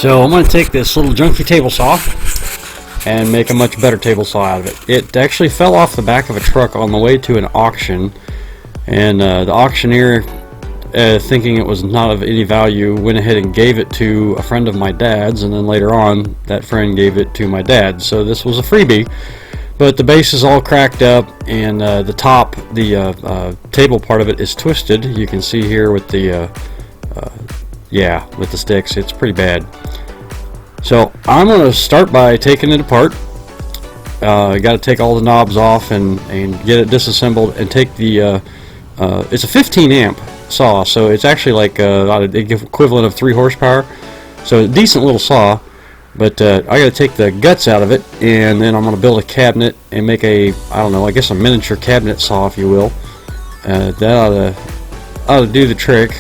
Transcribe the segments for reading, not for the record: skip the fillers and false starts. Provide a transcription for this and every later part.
So I'm going to take this little junky table saw and make a much better table saw out of it. It actually fell off the back of a truck on the way to an auction, and the auctioneer, thinking it was not of any value, went ahead and gave it to a friend of my dad's, and then later on that friend gave it to my dad. So this was a freebie, but the base is all cracked up, and the top, the table part of it is twisted. You can see here with the with the sticks, it's pretty bad. So I'm going to start by taking it apart. Got to take all the knobs off and get it disassembled, and take the it's a 15 amp saw, so it's actually like the equivalent of 3 horsepower, so a decent little saw. But I got to take the guts out of it, and then I'm going to build a cabinet and make a, I don't know, I guess a miniature cabinet saw, if you will. That ought to do the trick.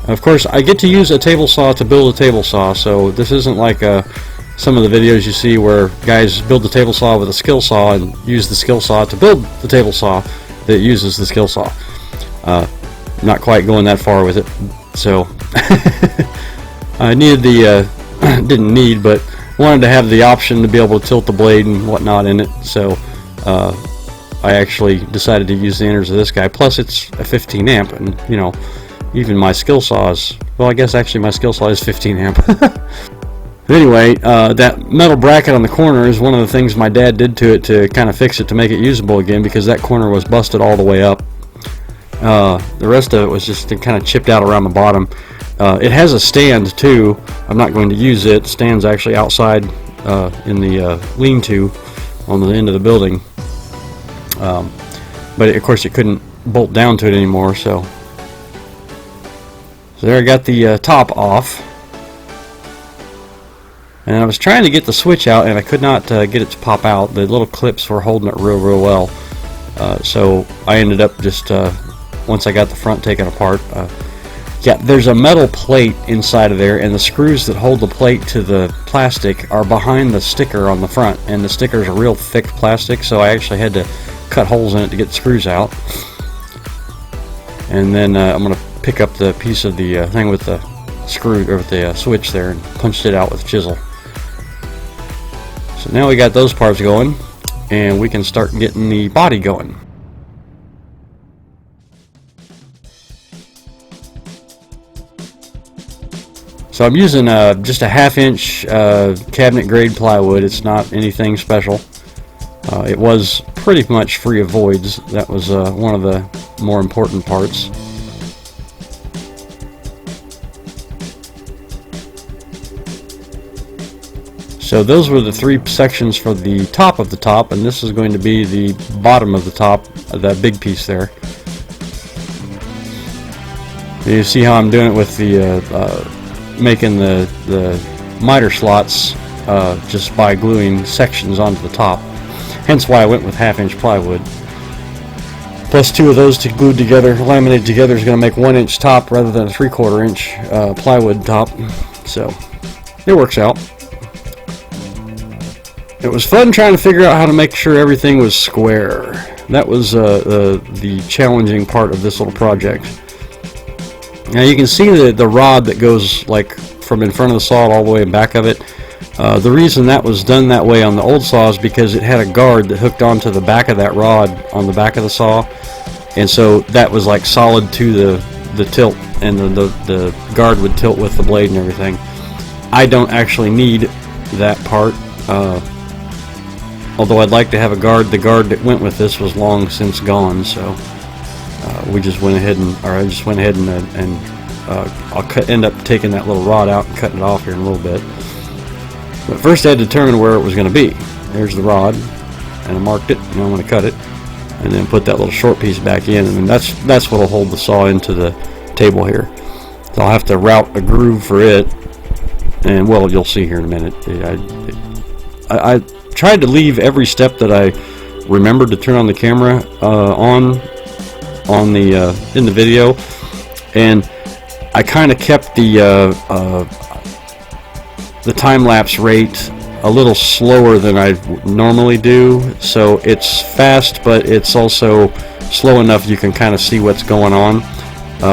Of course, I get to use a table saw to build a table saw, so this isn't like some of the videos you see where guys build the table saw with a skill saw and use the skill saw to build the table saw that uses the skill saw. Not quite going that far with it, so I needed the didn't need, but wanted to have the option to be able to tilt the blade and whatnot in it, so I actually decided to use the innards of this guy. Plus it's a 15 amp, and you know, even my skill saw is, well, I guess actually my skill saw is 15 amp. Anyway, that metal bracket on the corner is one of the things my dad did to it to kind of fix it, to make it usable again, because that corner was busted all the way up. The rest of it was just kind of chipped out around the bottom. It has a stand too. I'm not going to use it. The stand's actually outside in the lean-to on the end of the building. But of course it couldn't bolt down to it anymore, so there I got the top off, and I was trying to get the switch out, and I could not get it to pop out. The little clips were holding it real well, so I ended up just once I got the front taken apart, yeah, there's a metal plate inside of there, and the screws that hold the plate to the plastic are behind the sticker on the front, and the sticker is a real thick plastic, so I actually had to cut holes in it to get the screws out. And then I'm going to pick up the piece of the thing with the screw, or with the switch there, and punched it out with a chisel. So now we got those parts going, and we can start getting the body going. So I'm using just a 1/2 inch cabinet grade plywood. It's not anything special. It was pretty much free of voids. That was one of the more important parts. So those were the 3 sections for the top of the top, and this is going to be the bottom of the top, that big piece there. You see how I'm doing it with the making the miter slots just by gluing sections onto the top. Hence why I went with 1/2 inch plywood. Plus 2 of those glued together, laminated together, is going to make 1 inch top rather than a 3/4 inch plywood top. So it works out. It was fun trying to figure out how to make sure everything was square. That was the challenging part of this little project. Now you can see the rod that goes like from in front of the saw all the way in back of it. The reason that was done that way on the old saw is because it had a guard that hooked onto the back of that rod on the back of the saw, and so that was like solid to the tilt, and the guard would tilt with the blade and everything. I don't actually need that part. Although I'd like to have a guard. The guard that went with this was long since gone, so we just went ahead and, I just went ahead and I'll end up taking that little rod out and cutting it off here in a little bit. But first I had to determine where it was going to be. There's the rod, and I marked it, and I'm going to cut it, and then put that little short piece back in, and then that's what will hold the saw into the table here. So I'll have to route a groove for it, and well, you'll see here in a minute. I tried to leave every step that I remembered to turn on the camera on the in the video, and I kind of kept the time-lapse rate a little slower than I normally do, so it's fast, but it's also slow enough you can kind of see what's going on,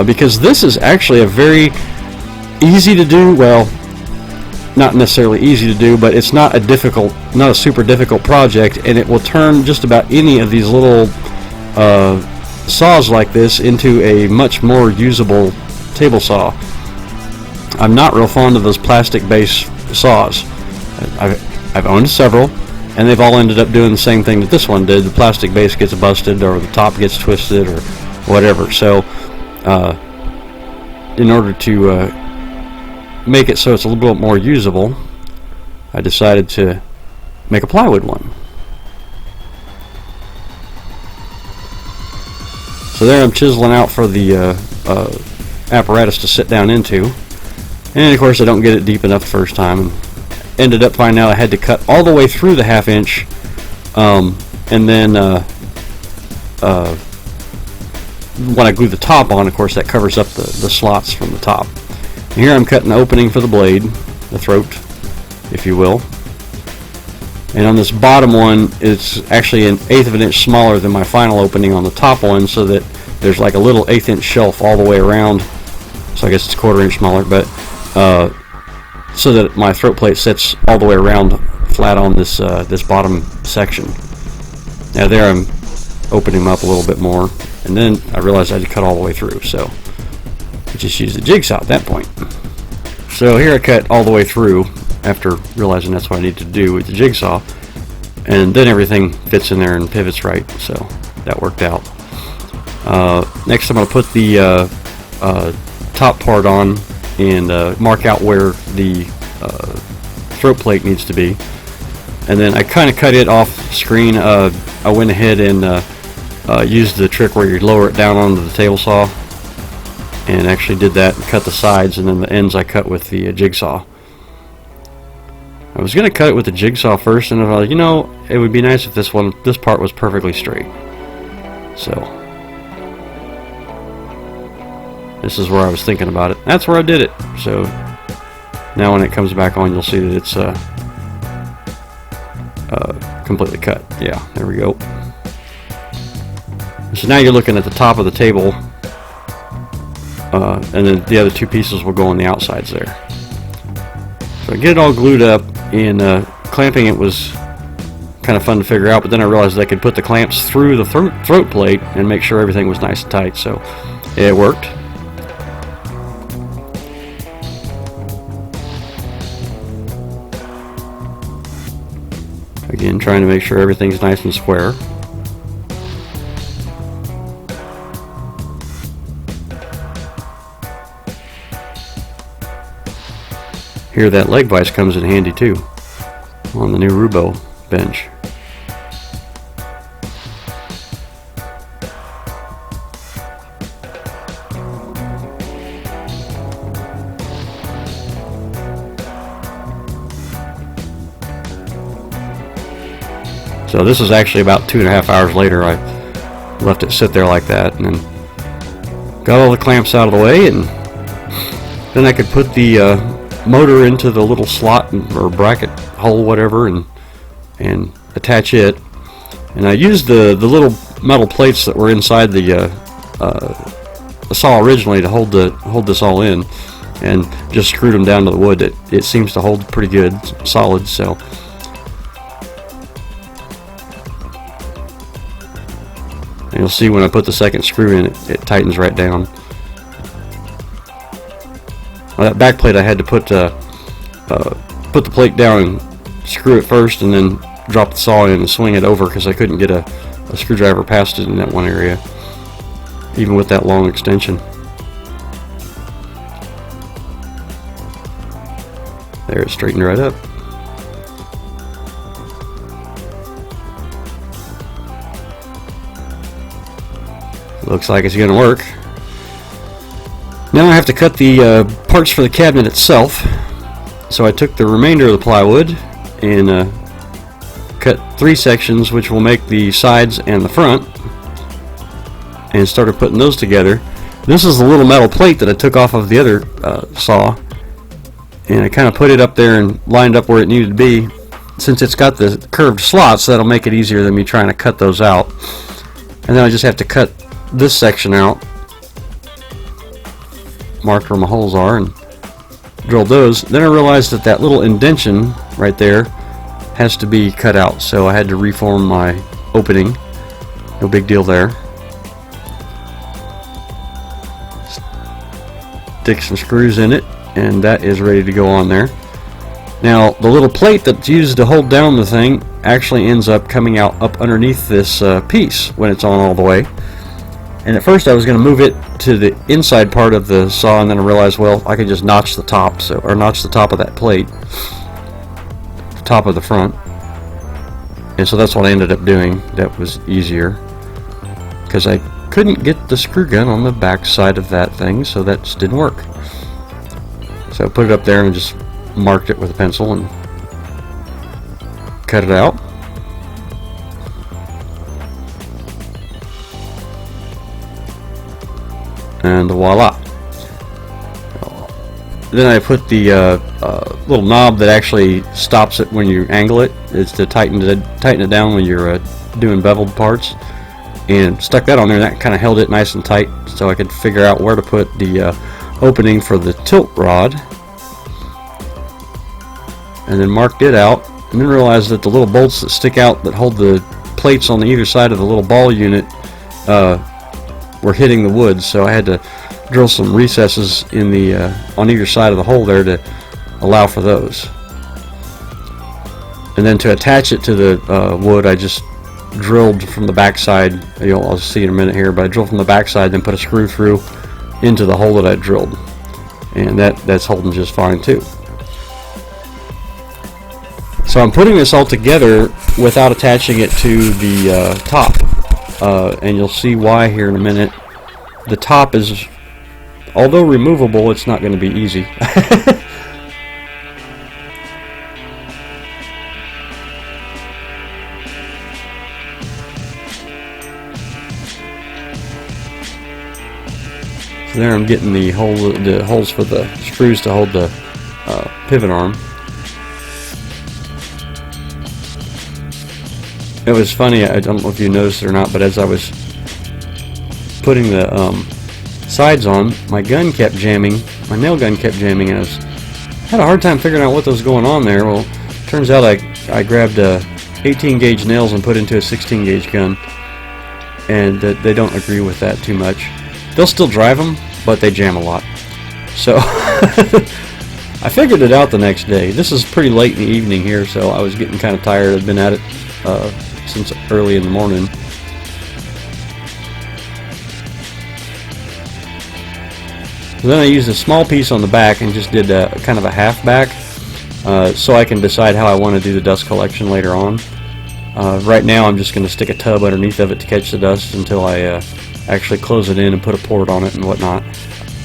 because this is actually a very easy to do, well, not necessarily easy to do, but it's not a super difficult project, and it will turn just about any of these little saws like this into a much more usable table saw. I'm not real fond of those plastic base saws. I've owned several, and they've all ended up doing the same thing that this one did. The plastic base gets busted, or the top gets twisted, or whatever. So in order to make it so it's a little bit more usable, I decided to make a plywood one. So there I'm chiseling out for the apparatus to sit down into, and of course I don't get it deep enough the first time, and ended up finding out I had to cut all the way through the 1/2 inch, and then when I glue the top on, of course that covers up the slots from the top. And here I'm cutting the opening for the blade, the throat, if you will. And on this bottom one, it's actually 1/8 of an inch smaller than my final opening on the top one, so that there's like a little 1/8 inch shelf all the way around. So I guess it's 1/4 inch smaller, but so that my throat plate sits all the way around flat on this this bottom section. Now there I'm opening them up a little bit more, and then I realized I had to cut all the way through, so I just used the jigsaw at that point. So here I cut all the way through after realizing that's what I need to do with the jigsaw, and then everything fits in there and pivots right, so that worked out. Next I'm going to put the top part on and mark out where the throat plate needs to be, and then I kind of cut it off screen. I went ahead and used the trick where you lower it down onto the table saw, and actually did that and cut the sides, and then the ends I cut with the jigsaw. I was going to cut it with the jigsaw first, and I was like, you know, it would be nice if this part was perfectly straight. So this is where I was thinking about it. That's where I did it. So now when it comes back on, you'll see that it's completely cut. Yeah, there we go. So now you're looking at the top of the table, and then the other two pieces will go on the outsides there. So I get it all glued up, and clamping it was kind of fun to figure out, but then I realized I could put the clamps through the throat plate and make sure everything was nice and tight, so it worked. Again, trying to make sure everything's nice and square. Here that leg vise comes in handy too on the new Rubo bench. So this is actually about 2.5 hours later. I left it sit there like that, and then got all the clamps out of the way, and then I could put the motor into the little slot or bracket hole, whatever, and attach it. And I used the little metal plates that were inside the saw originally to hold this all in, and just screwed them down to the wood. It seems to hold pretty good, solid. So and you'll see when I put the second screw in, it tightens right down. Well, that back plate I had to put the plate down and screw it first, and then drop the saw in and swing it over, because I couldn't get a screwdriver past it in that one area, even with that long extension. There, it straightened right up. Looks like it's going to work. Now I have to cut the parts for the cabinet itself. So I took the remainder of the plywood and cut 3 sections, which will make the sides and the front, and started putting those together. This is the little metal plate that I took off of the other saw, and I kind of put it up there and lined up where it needed to be. Since it's got the curved slots, that'll make it easier than me trying to cut those out. And then I just have to cut this section out, mark where my holes are, and drilled those. Then I realized that that little indention right there has to be cut out, so I had to reform my opening. No big deal there. Stick some screws in it, and that is ready to go on there. Now the little plate that's used to hold down the thing actually ends up coming out up underneath this piece when it's on all the way. And at first I was going to move it to the inside part of the saw, and then I realized, well, I could just notch the top, or notch the top of that plate, the top of the front. And so that's what I ended up doing. That was easier because I couldn't get the screw gun on the back side of that thing, so that just didn't work. So I put it up there and just marked it with a pencil and cut it out. And voila. Then I put the little knob that actually stops it when you angle it. It's to tighten it down when you're doing beveled parts. And stuck that on there, and that kind of held it nice and tight so I could figure out where to put the opening for the tilt rod. And then marked it out, and then realized that the little bolts that stick out that hold the plates on either side of the little ball unit were hitting the wood, so I had to drill some recesses in the on either side of the hole there to allow for those. And then to attach it to the wood, I just drilled from the backside. I'll see in a minute here, but I drilled from the backside, then put a screw through into the hole that I drilled, and that's holding just fine too. So I'm putting this all together without attaching it to the top. And you'll see why here in a minute. The top is, although removable, it's not going to be easy. So there I'm getting the holes for the screws to hold the pivot arm. It was funny, I don't know if you noticed it or not, but as I was putting the sides on, my gun kept jamming, my nail gun kept jamming, and had a hard time figuring out what was going on there. Well, turns out I grabbed 18 gauge nails and put into a 16 gauge gun, and they don't agree with that too much. They'll still drive them, but they jam a lot. So I figured it out the next day. This is pretty late in the evening here, so I was getting kind of tired. I'd been at it since early in the morning. Then I used a small piece on the back and just did kind of a half back, so I can decide how I want to do the dust collection later on. Right now I'm just going to stick a tub underneath of it to catch the dust until I actually close it in and put a port on it and whatnot.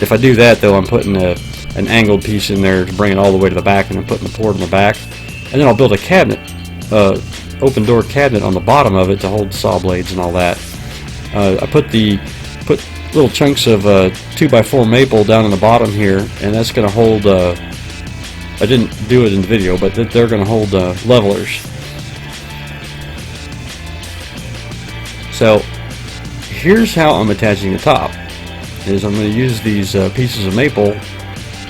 If I do that though, I'm putting an angled piece in there to bring it all the way to the back, and then putting the port in the back, and then I'll build a cabinet, open door cabinet on the bottom of it to hold saw blades and all that. I put little chunks of 2x4 maple down in the bottom here, and that's going to hold, I didn't do it in the video, but they're going to hold levelers. So here's how I'm attaching the top. Is I'm going to use these pieces of maple.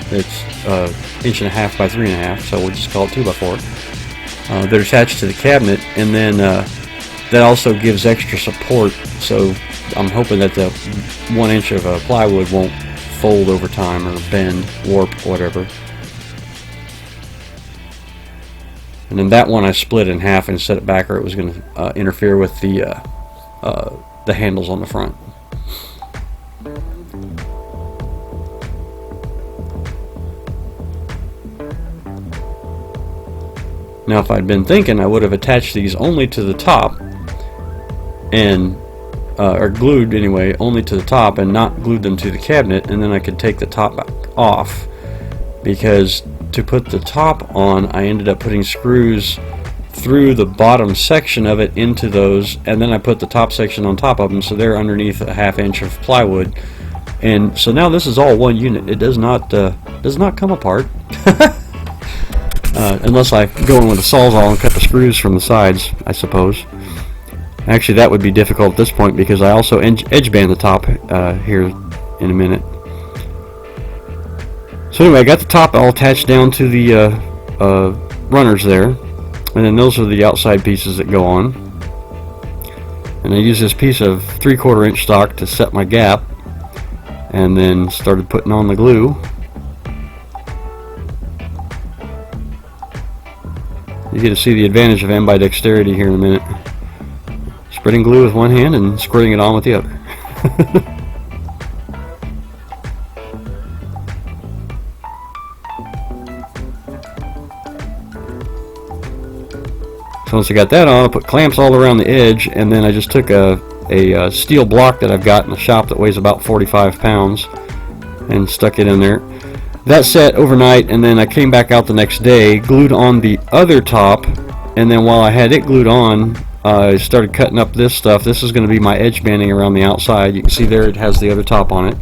It's 1.5 by 3.5, so we'll just call it 2x4. They're attached to the cabinet, and then that also gives extra support, so I'm hoping that the 1 inch of plywood won't fold over time or bend, warp, whatever. And then that one I split in half and set it back, or it was going to interfere with the handles on the front. Now if I'd been thinking, I would have attached these only to the top, and or glued anyway only to the top, and not glued them to the cabinet, and then I could take the top off, because to put the top on I ended up putting screws through the bottom section of it into those, and then I put the top section on top of them, so they're underneath a 1/2 inch of plywood. And so now this is all one unit. It does not come apart. Unless I go in with a sawzall and cut the screws from the sides, I suppose. Actually, that would be difficult at this point, because I also edge band the top here in a minute. So anyway, I got the top all attached down to the runners there, and then those are the outside pieces that go on. And I used this piece of 3/4 inch stock to set my gap, and then started putting on the glue. You get to see the advantage of ambidexterity here in a minute. Spreading glue with one hand and squirting it on with the other. So once I got that on, I put clamps all around the edge, and then I just took a steel block that I've got in the shop that weighs about 45 pounds and stuck it in there. That set overnight, and then I came back out the next day, glued on the other top, and then while I had it glued on, I started cutting up this stuff. This is going to be my edge banding around the outside. You can see there it has the other top on it.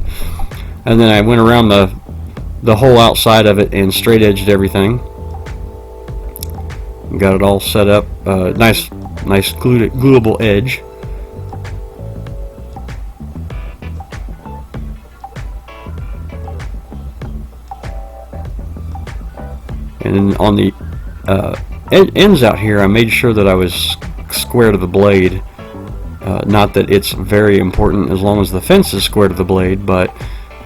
And then I went around the whole outside of it and straight edged everything. Got it all set up, nice gluable edge. And then on the ends out here, I made sure that I was square to the blade. Not that it's very important as long as the fence is square to the blade, but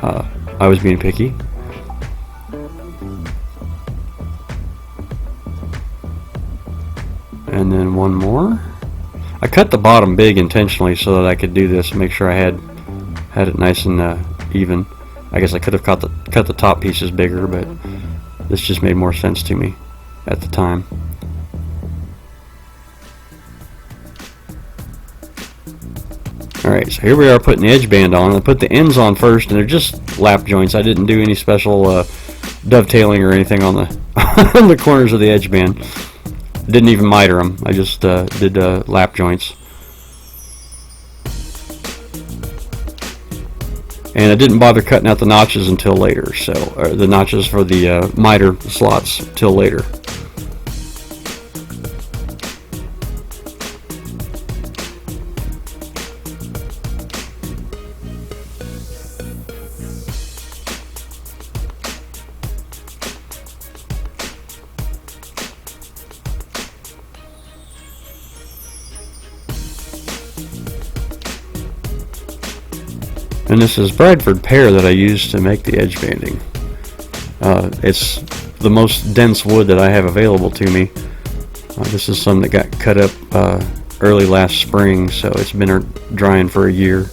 I was being picky. And then one more. I cut the bottom big intentionally so that I could do this and make sure I had it nice and even. I guess I could have cut the top pieces bigger, but this just made more sense to me at the time. Alright, so here we are putting the edge band on. I put the ends on first, and they're just lap joints. I didn't do any special dovetailing or anything on the on the corners of the edge band. Didn't even miter them. I just did lap joints. And I didn't bother cutting out the notches until later, so the notches for the miter slots till later. And this is Bradford pear that I use to make the edge banding. It's the most dense wood that I have available to me. This is some that got cut up early last spring, so it's been drying for a year.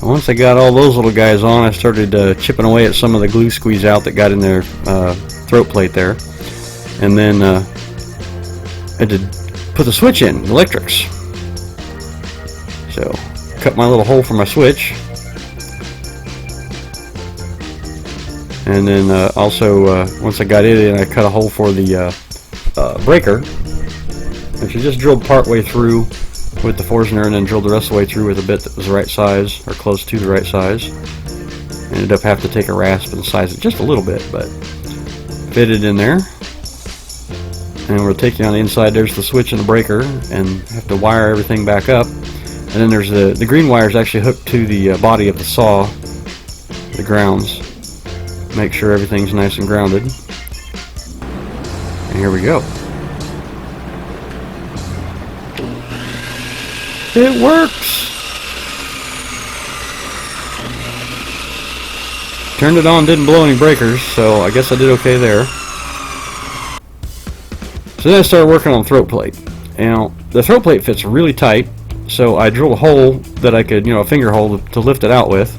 Once I got all those little guys on, I started chipping away at some of the glue squeeze out that got in their throat plate there. And then I had to put the switch in, electrics. So, cut my little hole for my switch. And then also, once I got it in, I cut a hole for the breaker. Which I just drilled part way through with the Forstner, and then drilled the rest of the way through with a bit that was the right size, or close to the right size. Ended up having to take a rasp and size it just a little bit, but fit it in there. And we're taking on the inside, there's the switch and the breaker, and have to wire everything back up. And then there's the green wire is actually hooked to the body of the saw, the grounds. Make sure everything's nice and grounded. And here we go. It works! Turned it on, didn't blow any breakers, so I guess I did okay there. So then I started working on the throat plate. Now, the throat plate fits really tight, so I drilled a hole that I could, a finger hole to lift it out with.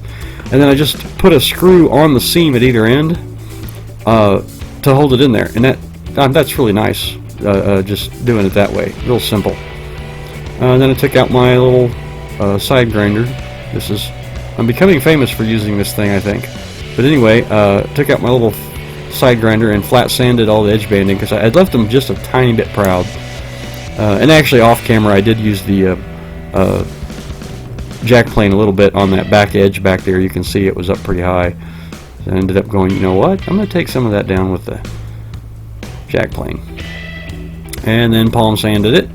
And then I just put a screw on the seam at either end to hold it in there. And that's really nice, just doing it that way. Real simple. And then I took out my little side grinder. I'm becoming famous for using this thing, I think. But anyway, took out my little side grinder and flat sanded all the edge banding because I'd left them just a tiny bit proud. And actually off camera I did use the jack plane a little bit on that back edge back there. You can see it was up pretty high. So I ended up going, you know what? I'm going to take some of that down with the jack plane. and then palm sanded it.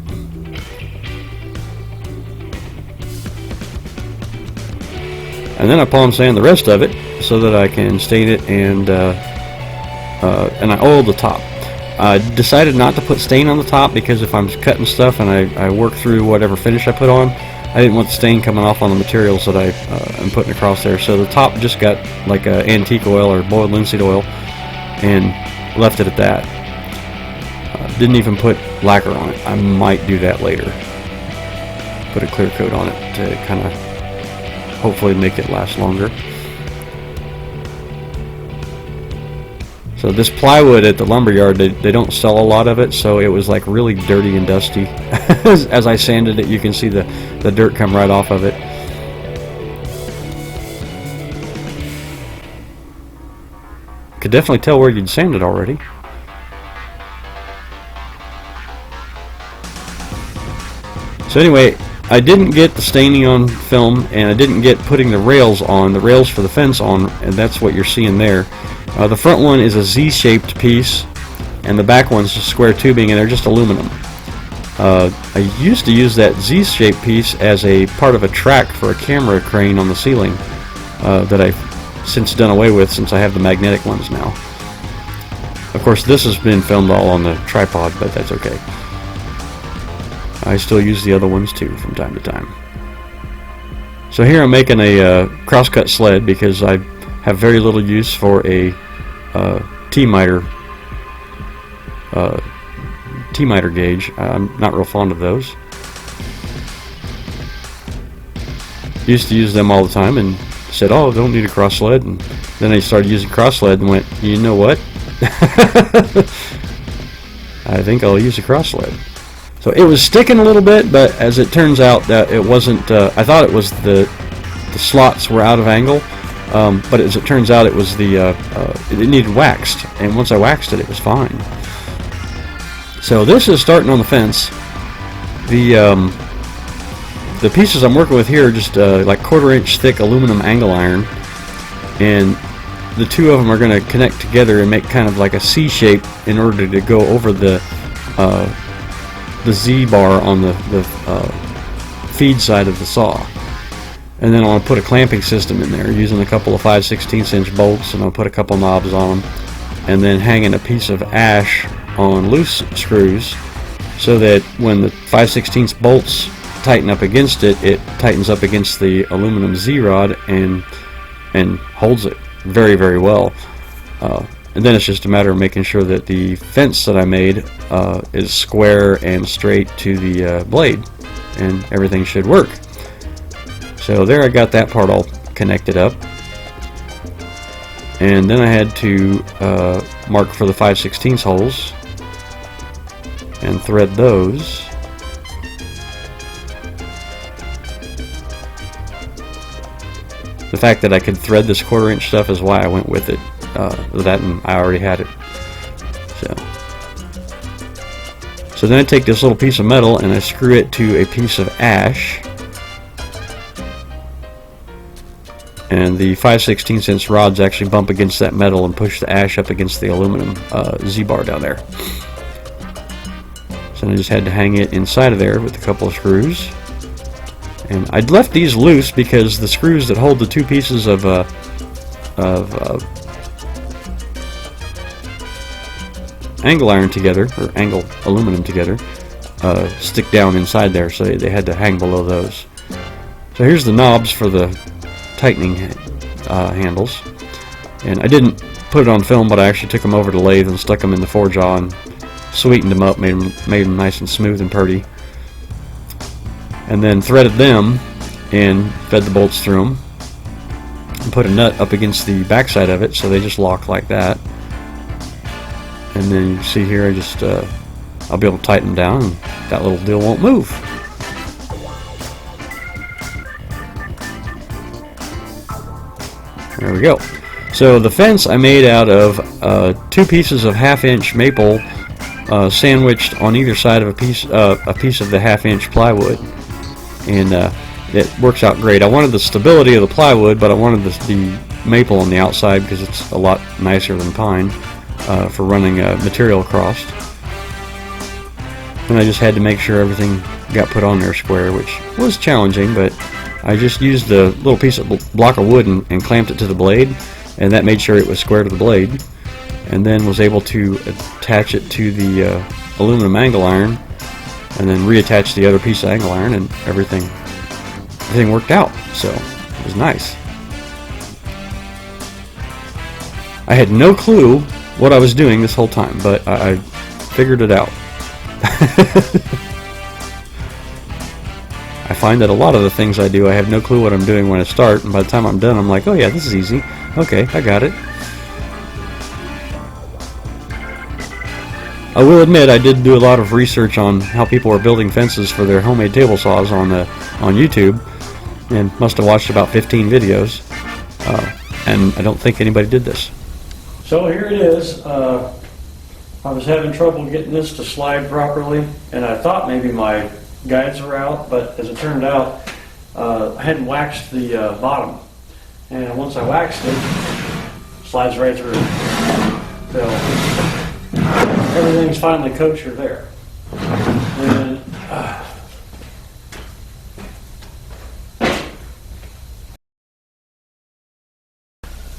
And then I palm sand the rest of it so that I can stain it, and I oiled the top. I decided not to put stain on the top because if I'm cutting stuff and I work through whatever finish I put on, I didn't want the stain coming off on the materials that I am putting across there. So the top just got like antique oil or boiled linseed oil and left it at that. Didn't even put lacquer on it. I might do that later. Put a clear coat on it to kind of hopefully make it last longer. So this plywood at the lumberyard, they don't sell a lot of it, so it was like really dirty and dusty. As I sanded it, you can see the dirt come right off of it. Could definitely tell where you'd sanded already. So anyway, I didn't get the staining on film, and I didn't get putting the rails for the fence on, and that's what you're seeing there. The front one is a Z-shaped piece, and the back one's just square tubing, and they're just aluminum. I used to use that Z-shaped piece as a part of a track for a camera crane on the ceiling that I've since done away with since I have the magnetic ones now. Of course, this has been filmed all on the tripod, but that's okay. I still use the other ones too from time to time. So here I'm making a crosscut sled because I have very little use for a T-miter gauge. I'm not real fond of those. Used to use them all the time and said, oh, don't need a cross sled, and then I started using cross sled and went, you know what? I think I'll use a cross sled. So it was sticking a little bit, but as it turns out that it wasn't, I thought it was the slots were out of angle, but as it turns out it was it needed waxed, and once I waxed it, it was fine. So this is starting on the fence. The pieces I'm working with here are just like 1/4 inch thick aluminum angle iron, and the two of them are going to connect together and make kind of like a C shape in order to go over the Z bar on the feed side of the saw. And then I want to put a clamping system in there using a couple of 5/16 inch bolts, and I'll put a couple knobs on them, and then hanging a piece of ash on loose screws so that when the 5/16 bolts tighten up against it, it tightens up against the aluminum Z rod and holds it very, very well. And then it's just a matter of making sure that the fence that I made is square and straight to the blade, and everything should work. So there I got that part all connected up, and then I had to mark for the 5/16 holes and thread those. The fact that I could thread this 1/4 inch stuff is why I went with it. That, and I already had it. So then I take this little piece of metal and I screw it to a piece of ash, and the 5/16 inch rods actually bump against that metal and push the ash up against the aluminum Z-bar down there. So I just had to hang it inside of there with a couple of screws. And I'd left these loose because the screws that hold the two pieces of angle iron together, or angle aluminum together, stick down inside there, so they had to hang below those. So here's the knobs for the tightening handles, and I didn't put it on film, but I actually took them over to lathe and stuck them in the four-jaw and sweetened them up, made them nice and smooth and pretty, and then threaded them and fed the bolts through them and put a nut up against the back side of it so they just lock like that. And then you see here, I'll be able to tighten them down, and that little deal won't move. There we go. So the fence I made out of two pieces of 1/2 inch maple sandwiched on either side of a piece of the 1/2 inch plywood, and it works out great. I wanted the stability of the plywood, but I wanted the maple on the outside because it's a lot nicer than pine for running material across. and I just had to make sure everything got put on there square, which was challenging, but I just used the little piece of block of wood and clamped it to the blade, and that made sure it was square to the blade, and then was able to attach it to the aluminum angle iron, and then reattach the other piece of angle iron, and everything worked out. So it was nice. I had no clue what I was doing this whole time, but I figured it out. I find that a lot of the things I do, I have no clue what I'm doing when I start, and by the time I'm done, I'm like, oh yeah, this is easy. Okay, I got it. I will admit, I did do a lot of research on how people are building fences for their homemade table saws on YouTube, and must have watched about 15 videos, and I don't think anybody did this. So here it is. I was having trouble getting this to slide properly, and I thought maybe my guides were out, but as it turned out, I hadn't waxed the bottom. And once I waxed it, slides right through. So everything's finally kosher there. And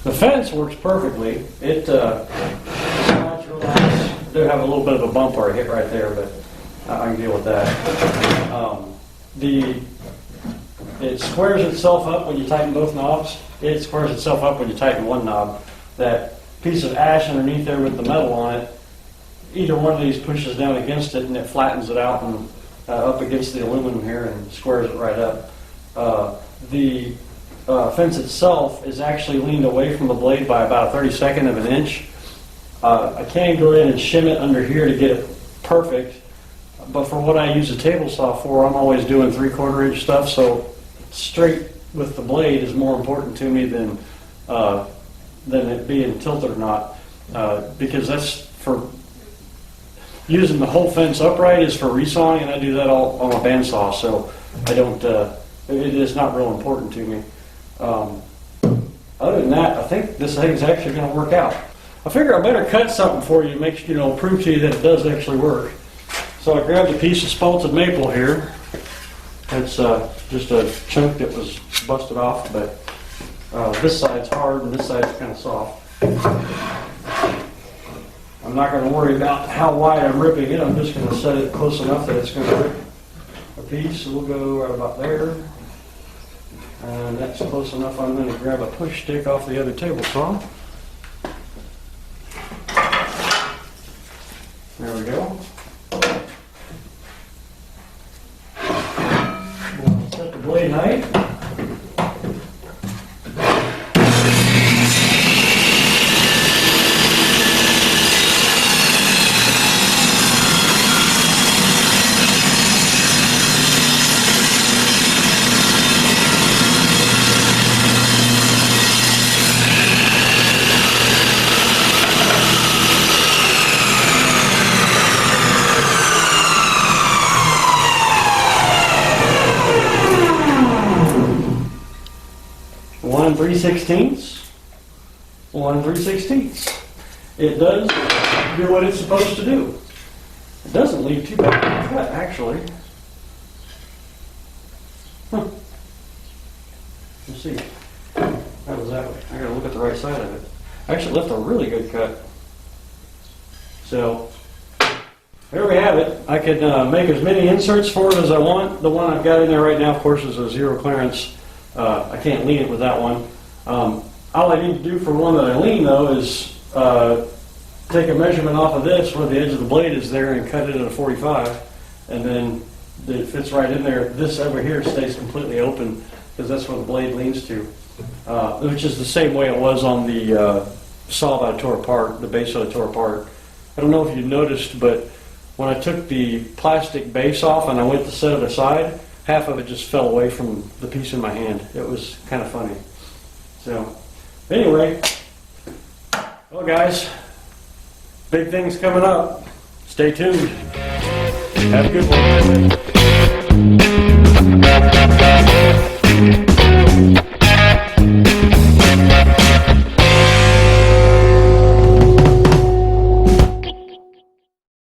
the fence works perfectly. It slides real nice. I do have a little bit of a bump or a hit right there, but I can deal with that. It squares itself up when you tighten both knobs. It squares itself up when you tighten one knob. That piece of ash underneath there with the metal on it, either one of these pushes down against it and it flattens it out and up against the aluminum here and squares it right up. The fence itself is actually leaned away from the blade by about a 32nd of an inch. I can go in and shim it under here to get it perfect, but for what I use a table saw for, I'm always doing 3/4 inch stuff, so straight with the blade is more important to me than it being tilted or not, because that's for using the whole fence upright is for resawing, and I do that all on a bandsaw, so I don't. It is not real important to me. Other than that, I think this thing's actually going to work out. I figure I better cut something for you, make prove to you that it does actually work. So I grabbed a piece of spalted maple here. It's just a chunk that was busted off, but this side's hard and this side's kind of soft. I'm not going to worry about how wide I'm ripping it. I'm just going to set it close enough that it's going to rip a piece. So we'll go right about there. And that's close enough. I'm going to grab a push stick off the other table saw. There we go. We'll set the blade height. One 3/16, 1 3/16. It does do what it's supposed to do. It doesn't leave too bad of a cut, actually. Let's see. That was that way. I gotta look at the right side of it. Actually left a really good cut. So there we have it. I could make as many inserts for it as I want. The one I've got in there right now, of course, is a zero clearance. I can't lean it with that one. All I need to do for one that I lean, though, is take a measurement off of this where the edge of the blade is there and cut it at a 45, and then it fits right in there. This over here stays completely open because that's where the blade leans to, which is the same way it was on the saw that I tore apart, the base that I tore apart. I don't know if you noticed, but when I took the plastic base off and I went to set it aside, half of it just fell away from the piece in my hand. It was kind of funny. So, anyway, well guys, big things coming up. Stay tuned. Have a good one.